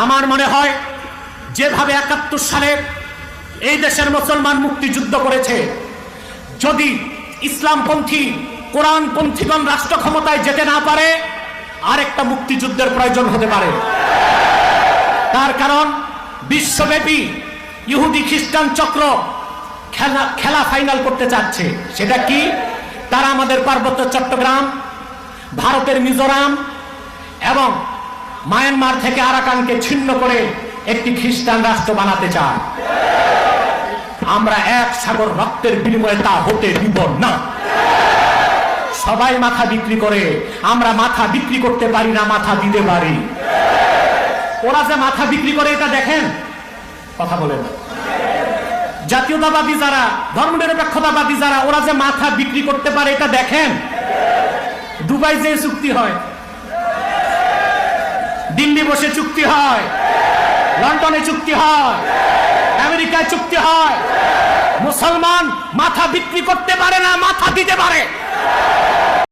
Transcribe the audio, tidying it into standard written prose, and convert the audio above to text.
আমার মনে হয় যেভাবে ৭১ সালে এই দেশের মুসলমান মুক্তিযুদ্ধ করেছে, যদি ইসলামপন্থী কোরআনপন্থীগণ রাষ্ট্র ক্ষমতায় যেতে না পারে, আরেকটা মুক্তিযুদ্ধের প্রয়োজন হতে পারে। তার কারণ বিশ্বব্যাপী ইহুদি খ্রিস্টান চক্র খেলা ফাইনাল করতে চাচ্ছে। সেটা কি? তারা আমাদের পার্বত্য চট্টগ্রাম, ভারতের মিজোরাম এবং মায়ানমার থেকে আরাকানকে ছিন্ন করে একটি খ্রিস্টান রাষ্ট্র বানাতে চায়। আমরা এক সাগর রক্তের বিনিময়ে তা হতে দিব না। সবাই মাথা বিক্রি করে, আমরা মাথা বিক্রি করতে পারি না, মাথা দিতে পারি। ওরা যে মাথা বিক্রি করে এটা দেখেন, কথা বলেন। জাতীয়তাবাদী যারা, ধর্মনিরপেক্ষতাবাদী যারা, ওরা যে মাথা বিক্রি করতে পারে এটা দেখেন। দুবাই যে চুক্তি হয়, দিল্লি বসে চুক্তি হয়, লন্ডনে চুক্তি হয়, আমেরিকায় চুক্তি হয়। মুসলমান মাথা বিক্রি করতে পারে না, মাথা দিতে পারে।